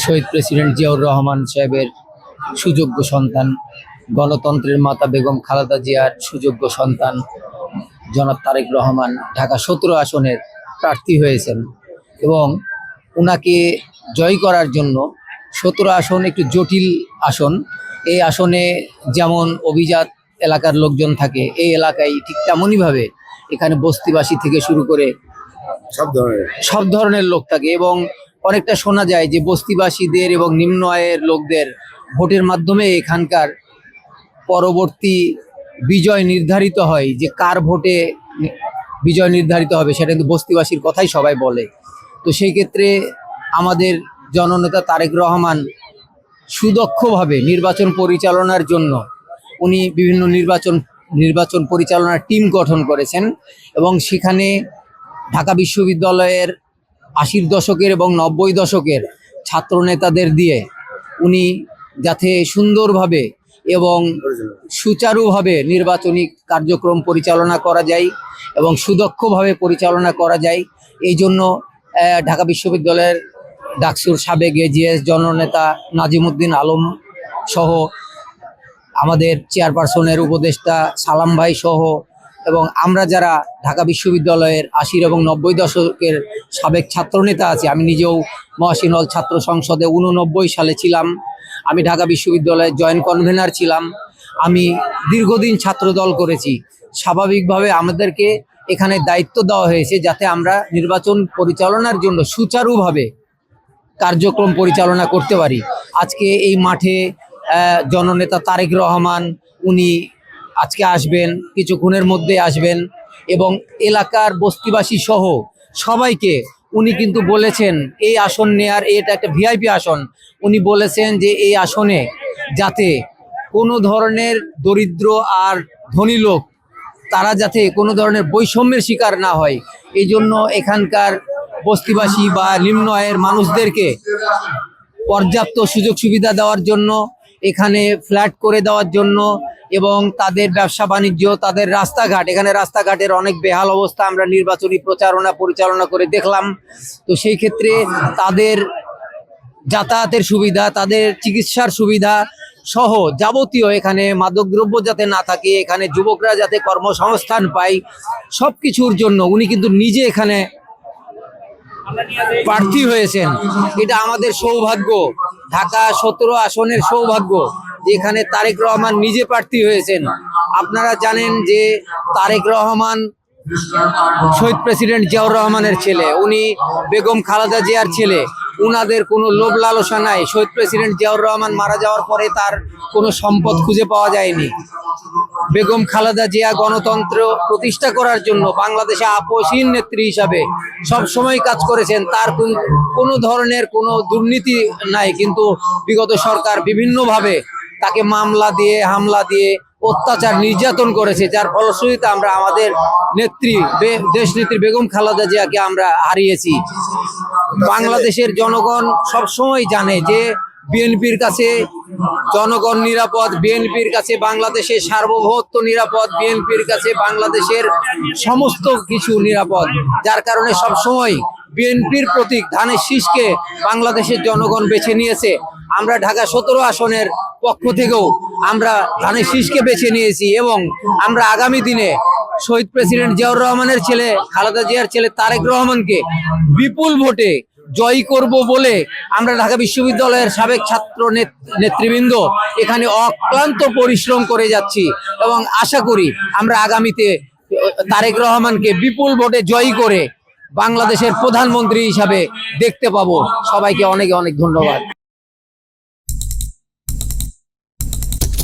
শহীদ president Ziaur Rahman সাহেবের সুযোগ্য সন্তান, গণতন্ত্রের মাতা বেগম খালেদা জিয়ার সুযোগ্য সন্তান জনাব তারেক রহমান ঢাকা 17 আসনের প্রার্থী হয়েছেন এবং ওনাকে জয় করার জন্য 17 আসন একটু জটিল আসন। এই আসনে যেমন অভিজাত এলাকার লোকজন থাকে, এই এলাকায় ঠিক তেমনইভাবে এখানে বস্তিবাসী থেকে শুরু করে সব ধরনের লোক থাকে এবং অনেকটা শোনা যায় যে বস্তিবাসীদের এবং নিম্ন আয়ের লোকদের ভোটের মাধ্যমে এখানকার পরবর্তী বিজয় নির্ধারিত হয়। যে কার ভোটে বিজয় নির্ধারিত হবে সেটা কিন্তু বস্তিবাসীর কথাই সবাই বলে। তো সেই ক্ষেত্রে আমাদের জননেতা তারেক রহমান সুদক্ষভাবে নির্বাচন পরিচালনার জন্য উনি বিভিন্ন নির্বাচন পরিচালনার টিম গঠন করেছেন এবং সেখানে ঢাকা বিশ্ববিদ্যালয়ের 80-র দশকের এবং 90 দশকের ছাত্র নেতাদের দিয়ে উনি যাতে সুন্দরভাবে এবং সুচারুভাবে নির্বাচনী কার্যক্রম পরিচালনা করা যায় এবং সুদক্ষভাবে পরিচালনা করা যায়, এই জন্য ঢাকা বিশ্ববিদ্যালয়ের ডাকসুর সাবেক এজিএস জননেতা নাজিমুদ্দিন আলম সহ আমাদের চেয়ারপারসনের উপদেষ্টা সালাম ভাই সহ এবং আমরা যারা ঢাকা বিশ্ববিদ্যালয়ের 80 এবং 90 দশকের সাবেক ছাত্রনেতা আছি, আমি নিজেও মহসিন হল ছাত্র সংসদে 89 সালে ছিলাম, আমি ঢাকা বিশ্ববিদ্যালয়ের জয়েন্ট কনভেনার ছিলাম, আমি দীর্ঘদিন ছাত্রদল করেছি। স্বাভাবিকভাবে আমাদেরকে এখানে দায়িত্ব দেওয়া হয়েছে যাতে আমরা নির্বাচন পরিচালনার জন্য সুচারুভাবে কার্যক্রম পরিচালনা করতে পারি। আজকে এই মাঠে জননেতা তারেক রহমান উনি আজকে আসবেন, কিছুক্ষণের মধ্যে আসবেন এবং এলাকার বস্তিবাসী সহ সবাইকে উনি কিন্তু বলেছেন এই আসন নেয়ার, এটা একটা ভিআইপি আসন, উনি বলেছেন যে এই আসনে যাতে কোনো ধরনের দরিদ্র আর ধনী লোক তারা যাতে কোনো ধরনের বৈষম্যের শিকার না হয়, এই জন্য এখানকার বস্তিবাসী বা নিম্ন আয়ের মানুষদেরকে পর্যাপ্ত সুযোগ সুবিধা দেওয়ার জন্য, এখানে ফ্ল্যাট করে দেওয়ার জন্য এবং তাদের ব্যবসা বাণিজ্য, তাদের রাস্তাঘাট, এখানে রাস্তাঘাটের অনেক বেহাল অবস্থা আমরা নির্বাচনী প্রচারণা পরিচালনা করে দেখলাম। তো সেই ক্ষেত্রে তাদের যাতায়াতের সুবিধা, তাদের চিকিৎসার সুবিধা সহ যাবতীয়, এখানে মাদকদ্রব্য যাতে না থাকে, এখানে যুবকরা যাতে কর্মসংস্থান পায়, সব কিছুর জন্য উনি কিন্তু নিজে এখানে প্রার্থী হয়েছেন। এটা আমাদের সৌভাগ্য, ঢাকা 17 আসনের সৌভাগ্য যে এখানে তারেক রহমান নিজে প্রার্থী হয়েছেন। আপনারা জানেন যে তারেক রহমান শহীদ প্রেসিডেন্ট জিয়াউর রহমানের ছেলে, উনি বেগম খালেদা জিয়ার ছেলে, উনাদের কোনো লোভ লালসা নাই। শহীদ প্রেসিডেন্ট জিয়াউর রহমান মারা যাওয়ার পরে তার কোনো সম্পদ খুঁজে পাওয়া যায়নি। বেগম খালেদা জিয়া গণতন্ত্র প্রতিষ্ঠা করার জন্য বাংলাদেশে আপসহীন নেত্রী হিসাবে সবসময় কাজ করেছেন। তার কোনো ধরনের কোনো দুর্নীতি নাই, কিন্তু বিগত সরকার বিভিন্নভাবে তাকে মামলা দিয়ে, হামলা দিয়ে অত্যাচার নির্যাতন করেছে, যার ফলশ্রুতিতে আমরা আমাদের নেত্রী দেশনেত্রী বেগম খালেদা জিয়াকে আমরা হারিয়েছি। বাংলাদেশের জনগণ সবসময় জানে যে বিএনপির কাছে জনগণ নিরাপদ, বিএনপির কাছে বাংলাদেশের সার্বভৌমত্ব নিরাপদ, বিএনপির কাছে বাংলাদেশের সমস্ত কিছু নিরাপদ, যার কারণে সবসময় বিএনপির প্রতীক ধানের শীষকে বাংলাদেশের জনগণ বেছে নিয়েছে। আমরা ঢাকা 17 আসনের পক্ষ থেকেও আমরা ধানের শীষকে বেছে নিয়েছি এবং আমরা আগামী দিনে শহীদ প্রেসিডেন্ট জিয়াউর রহমানের ছেলে, খালেদা জিয়ার ছেলে তারেক রহমানকে বিপুল ভোটে জয়ী করব বলে আমরা ঢাকা বিশ্ববিদ্যালয়ের সাবেক ছাত্র নেতৃবৃন্দ এখানে অক্লান্ত পরিশ্রম করে যাচ্ছি এবং আশা করি আমরা আগামীতে তারেক রহমানকে বিপুল ভোটে জয়ী করে বাংলাদেশের প্রধানমন্ত্রী হিসাবে দেখতে পাবো। সবাইকে অনেক অনেক ধন্যবাদ।